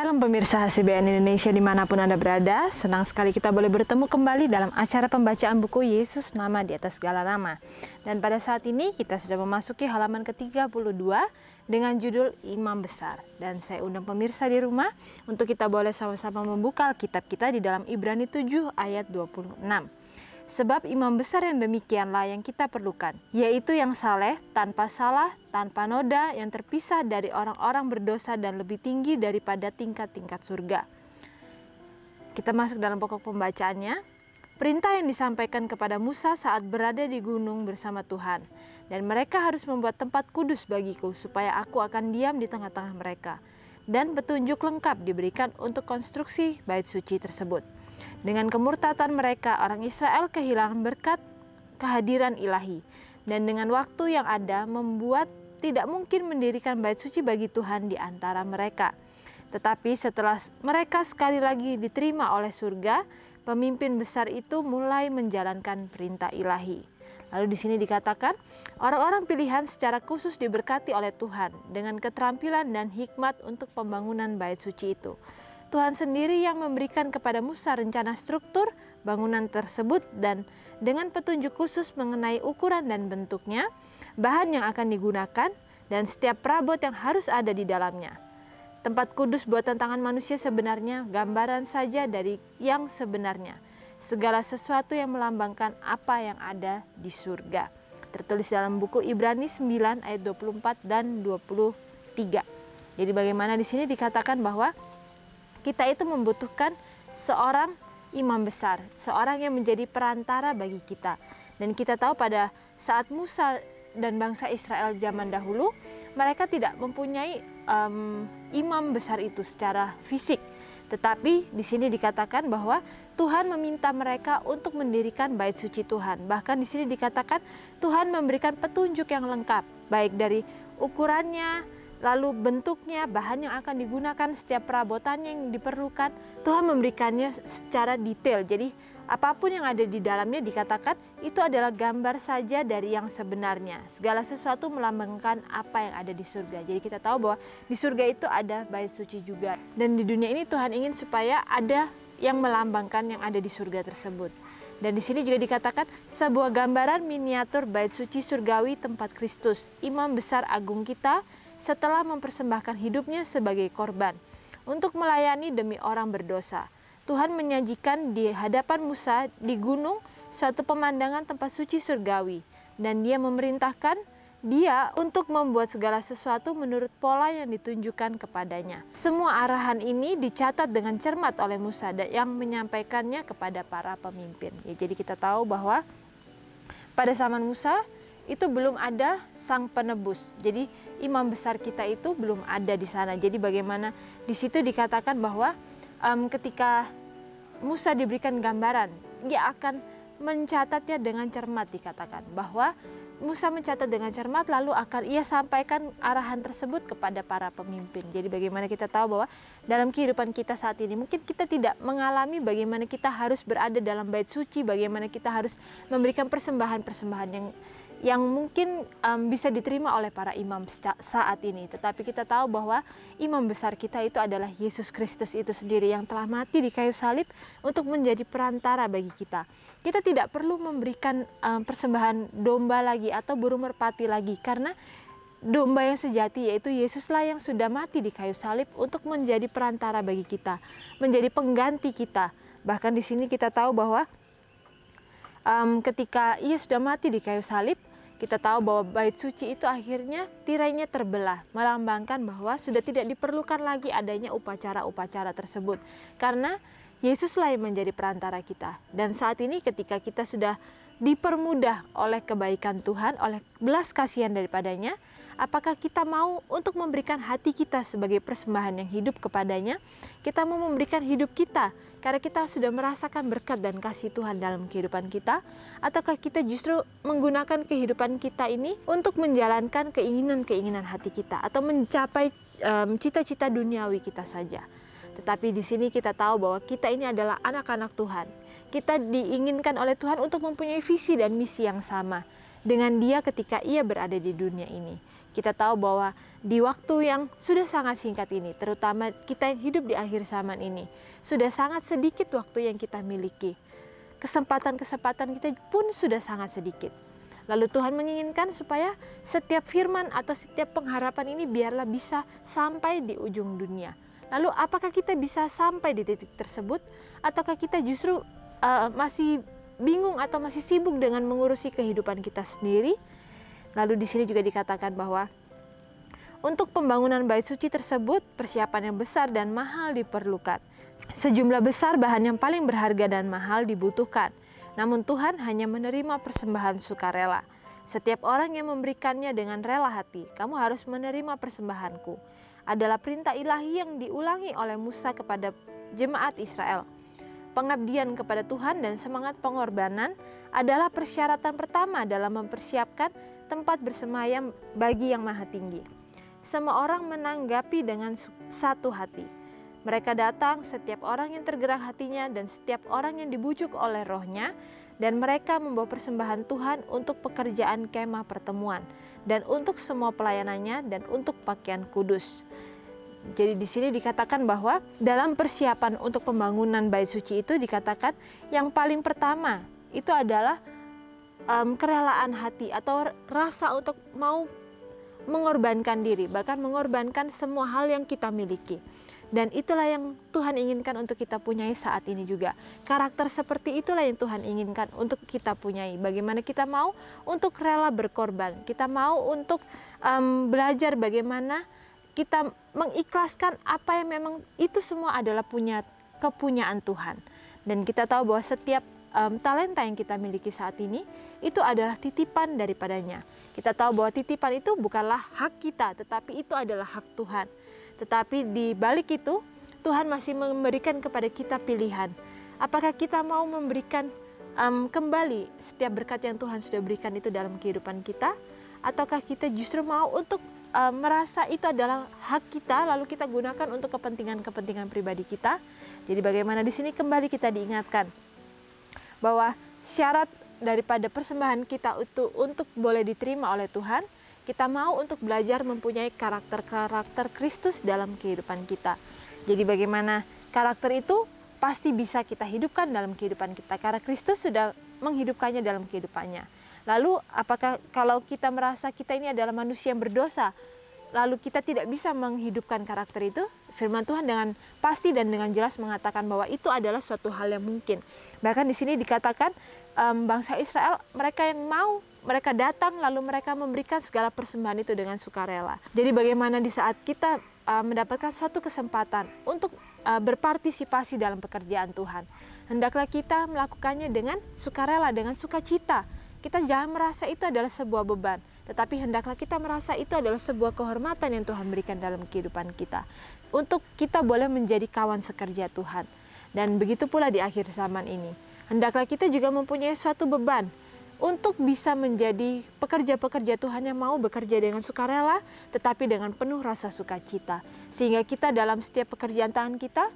Shalom pemirsa HCBN Indonesia dimanapun Anda berada, senang sekali kita boleh bertemu kembali dalam acara pembacaan buku Yesus Nama di Atas Segala Nama. Dan pada saat ini kita sudah memasuki halaman ke-32 dengan judul Imam Besar. Dan saya undang pemirsa di rumah untuk kita boleh sama-sama membuka Alkitab kita di dalam Ibrani 7 ayat 26. Sebab imam besar yang demikianlah yang kita perlukan, yaitu yang saleh, tanpa salah, tanpa noda, yang terpisah dari orang-orang berdosa dan lebih tinggi daripada tingkat-tingkat surga. Kita masuk dalam pokok pembacaannya. Perintah yang disampaikan kepada Musa saat berada di gunung bersama Tuhan. Dan mereka harus membuat tempat kudus bagiku, supaya aku akan diam di tengah-tengah mereka. Dan petunjuk lengkap diberikan untuk konstruksi bait suci tersebut. Dengan kemurtatan mereka, orang Israel kehilangan berkat kehadiran ilahi. Dan dengan waktu yang ada, membuat tidak mungkin mendirikan bait suci bagi Tuhan di antara mereka. Tetapi setelah mereka sekali lagi diterima oleh surga, pemimpin besar itu mulai menjalankan perintah ilahi. Lalu di sini dikatakan, orang-orang pilihan secara khusus diberkati oleh Tuhan dengan keterampilan dan hikmat untuk pembangunan bait suci itu. Tuhan sendiri yang memberikan kepada Musa rencana struktur bangunan tersebut dan dengan petunjuk khusus mengenai ukuran dan bentuknya, bahan yang akan digunakan, dan setiap perabot yang harus ada di dalamnya. Tempat kudus buatan tangan manusia sebenarnya gambaran saja dari yang sebenarnya. Segala sesuatu yang melambangkan apa yang ada di surga. Tertulis dalam buku Ibrani 9 ayat 24 dan 23. Jadi bagaimana di sini dikatakan bahwa kita itu membutuhkan seorang imam besar, seorang yang menjadi perantara bagi kita. Dan kita tahu pada saat Musa dan bangsa Israel zaman dahulu, mereka tidak mempunyai imam besar itu secara fisik. Tetapi di sini dikatakan bahwa Tuhan meminta mereka untuk mendirikan bait suci Tuhan. Bahkan di sini dikatakan Tuhan memberikan petunjuk yang lengkap, baik dari ukurannya, lalu bentuknya, bahan yang akan digunakan, setiap perabotan yang diperlukan. Tuhan memberikannya secara detail. Jadi apapun yang ada di dalamnya dikatakan itu adalah gambar saja dari yang sebenarnya. Segala sesuatu melambangkan apa yang ada di surga. Jadi kita tahu bahwa di surga itu ada bait suci juga. Dan di dunia ini Tuhan ingin supaya ada yang melambangkan yang ada di surga tersebut. Dan di sini juga dikatakan sebuah gambaran miniatur bait suci surgawi tempat Kristus, imam besar agung kita, setelah mempersembahkan hidupnya sebagai korban untuk melayani demi orang berdosa. Tuhan menyajikan di hadapan Musa di gunung suatu pemandangan tempat suci surgawi, dan dia memerintahkan dia untuk membuat segala sesuatu menurut pola yang ditunjukkan kepadanya. Semua arahan ini dicatat dengan cermat oleh Musa dan yang menyampaikannya kepada para pemimpin. Ya, jadi kita tahu bahwa pada zaman Musa itu belum ada sang penebus. Jadi imam besar kita itu belum ada di sana. Jadi bagaimana di situ dikatakan bahwa ketika Musa diberikan gambaran, dia akan mencatatnya dengan cermat. Dikatakan bahwa Musa mencatat dengan cermat, lalu akan ia sampaikan arahan tersebut kepada para pemimpin. Jadi bagaimana kita tahu bahwa dalam kehidupan kita saat ini mungkin kita tidak mengalami bagaimana kita harus berada dalam bait suci, bagaimana kita harus memberikan persembahan-persembahan yang mungkin bisa diterima oleh para imam saat ini. Tetapi kita tahu bahwa imam besar kita itu adalah Yesus Kristus itu sendiri yang telah mati di kayu salib untuk menjadi perantara bagi kita. Kita tidak perlu memberikan persembahan domba lagi atau burung merpati lagi, karena domba yang sejati yaitu Yesuslah yang sudah mati di kayu salib untuk menjadi perantara bagi kita, menjadi pengganti kita. Bahkan di sini kita tahu bahwa ketika ia sudah mati di kayu salib, kita tahu bahwa bait suci itu akhirnya tirainya terbelah, melambangkan bahwa sudah tidak diperlukan lagi adanya upacara-upacara tersebut, karena Yesuslah yang menjadi perantara kita. Dan saat ini ketika kita sudah dipermudah oleh kebaikan Tuhan, oleh belas kasihan daripadanya, apakah kita mau untuk memberikan hati kita sebagai persembahan yang hidup kepadanya? Kita mau memberikan hidup kita karena kita sudah merasakan berkat dan kasih Tuhan dalam kehidupan kita? Ataukah kita justru menggunakan kehidupan kita ini untuk menjalankan keinginan-keinginan hati kita atau mencapai cita-cita duniawi kita saja? Tetapi di sini kita tahu bahwa kita ini adalah anak-anak Tuhan. Kita diinginkan oleh Tuhan untuk mempunyai visi dan misi yang sama. dengan Dia ketika Ia berada di dunia ini. Kita tahu bahwa di waktu yang sudah sangat singkat ini, terutama kita yang hidup di akhir zaman ini, sudah sangat sedikit waktu yang kita miliki. Kesempatan-kesempatan kita pun sudah sangat sedikit. Lalu Tuhan menginginkan supaya setiap firman atau setiap pengharapan ini biarlah bisa sampai di ujung dunia. Lalu apakah kita bisa sampai di titik tersebut? Ataukah kita justru masih bingung atau masih sibuk dengan mengurusi kehidupan kita sendiri? Lalu di sini juga dikatakan bahwa untuk pembangunan bait suci tersebut persiapan yang besar dan mahal diperlukan. Sejumlah besar bahan yang paling berharga dan mahal dibutuhkan. Namun Tuhan hanya menerima persembahan sukarela. Setiap orang yang memberikannya dengan rela hati, kamu harus menerima persembahanku. Adalah perintah ilahi yang diulangi oleh Musa kepada jemaat Israel. Pengabdian kepada Tuhan dan semangat pengorbanan adalah persyaratan pertama dalam mempersiapkan tempat bersemayam bagi yang maha tinggi. Semua orang menanggapi dengan satu hati. Mereka datang, setiap orang yang tergerak hatinya dan setiap orang yang dibujuk oleh rohnya, dan mereka membawa persembahan Tuhan untuk pekerjaan kemah pertemuan dan untuk semua pelayanannya dan untuk pakaian kudus. Jadi di sini dikatakan bahwa dalam persiapan untuk pembangunan bait suci itu dikatakan yang paling pertama itu adalah kerelaan hati atau rasa untuk mau mengorbankan diri, bahkan mengorbankan semua hal yang kita miliki. Dan itulah yang Tuhan inginkan untuk kita punyai saat ini juga. Karakter seperti itulah yang Tuhan inginkan untuk kita punyai. Bagaimana kita mau untuk rela berkorban, kita mau untuk belajar bagaimana kita mengikhlaskan apa yang memang itu semua adalah kepunyaan Tuhan. Dan kita tahu bahwa setiap talenta yang kita miliki saat ini itu adalah titipan daripadanya. Kita tahu bahwa titipan itu bukanlah hak kita, tetapi itu adalah hak Tuhan. Tetapi di balik itu Tuhan masih memberikan kepada kita pilihan. Apakah kita mau memberikan kembali setiap berkat yang Tuhan sudah berikan itu dalam kehidupan kita, ataukah kita justru mau untuk merasa itu adalah hak kita lalu kita gunakan untuk kepentingan pribadi kita. Jadi bagaimana di sini kembali kita diingatkan bahwa syarat daripada persembahan kita itu untuk boleh diterima oleh Tuhan, kita mau untuk belajar mempunyai karakter Kristus dalam kehidupan kita. Jadi bagaimana karakter itu pasti bisa kita hidupkan dalam kehidupan kita, karena Kristus sudah menghidupkannya dalam kehidupannya. Lalu apakah kalau kita merasa kita ini adalah manusia yang berdosa, lalu kita tidak bisa menghidupkan karakter itu? Firman Tuhan dengan pasti dan dengan jelas mengatakan bahwa itu adalah suatu hal yang mungkin. Bahkan di sini dikatakan bangsa Israel, mereka datang lalu mereka memberikan segala persembahan itu dengan sukarela. Jadi bagaimana di saat kita mendapatkan suatu kesempatan untuk berpartisipasi dalam pekerjaan Tuhan, hendaklah kita melakukannya dengan sukarela, dengan sukacita. Kita jangan merasa itu adalah sebuah beban, tetapi hendaklah kita merasa itu adalah sebuah kehormatan yang Tuhan berikan dalam kehidupan kita, untuk kita boleh menjadi kawan sekerja Tuhan. Dan begitu pula di akhir zaman ini, hendaklah kita juga mempunyai suatu beban untuk bisa menjadi pekerja-pekerja Tuhan yang mau bekerja dengan sukarela, tetapi dengan penuh rasa sukacita. Sehingga kita dalam setiap pekerjaan tangan kita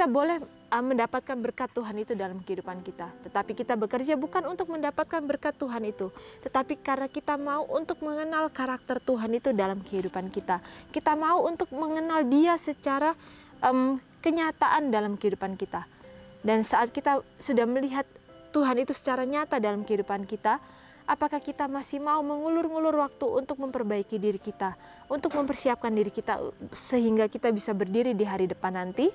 boleh mendapatkan berkat Tuhan itu dalam kehidupan kita. Tetapi kita bekerja bukan untuk mendapatkan berkat Tuhan itu, tetapi karena kita mau untuk mengenal karakter Tuhan itu dalam kehidupan kita. Kita mau untuk mengenal Dia secara kenyataan dalam kehidupan kita. Dan saat kita sudah melihat Tuhan itu secara nyata dalam kehidupan kita, apakah kita masih mau mengulur-ngulur waktu untuk memperbaiki diri kita, untuk mempersiapkan diri kita sehingga kita bisa berdiri di hari depan nanti?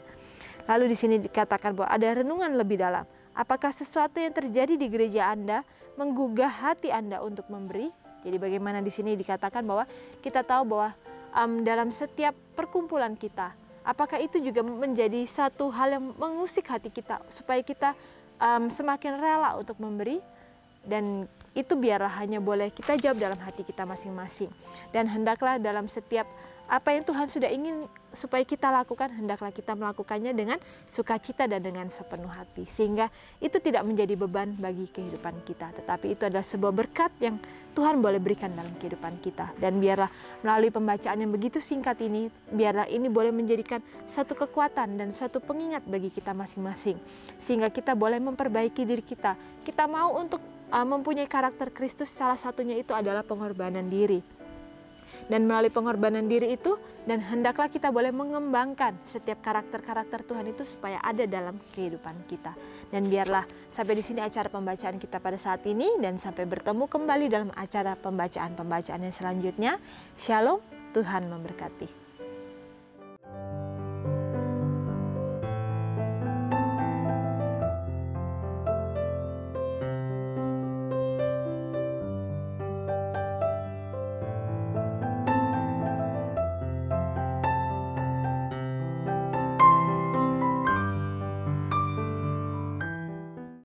Lalu di sini dikatakan bahwa ada renungan lebih dalam. Apakah sesuatu yang terjadi di gereja Anda menggugah hati Anda untuk memberi? Jadi bagaimana di sini dikatakan bahwa kita tahu bahwa dalam setiap perkumpulan kita, apakah itu juga menjadi satu hal yang mengusik hati kita supaya kita semakin rela untuk memberi? Dan itu biarlah hanya boleh kita jawab dalam hati kita masing-masing. Dan hendaklah dalam setiap apa yang Tuhan sudah ingin supaya kita lakukan, hendaklah kita melakukannya dengan sukacita dan dengan sepenuh hati. Sehingga itu tidak menjadi beban bagi kehidupan kita, tetapi itu adalah sebuah berkat yang Tuhan boleh berikan dalam kehidupan kita. Dan biarlah melalui pembacaan yang begitu singkat ini, biarlah ini boleh menjadikan suatu kekuatan dan suatu pengingat bagi kita masing-masing. Sehingga kita boleh memperbaiki diri kita. Kita mau untuk mempunyai karakter Kristus, salah satunya itu adalah pengorbanan diri. Dan melalui pengorbanan diri itu, dan hendaklah kita boleh mengembangkan setiap karakter-karakter Tuhan itu supaya ada dalam kehidupan kita. Dan biarlah sampai di sini acara pembacaan kita pada saat ini, dan sampai bertemu kembali dalam acara pembacaan-pembacaan yang selanjutnya. Shalom, Tuhan memberkati.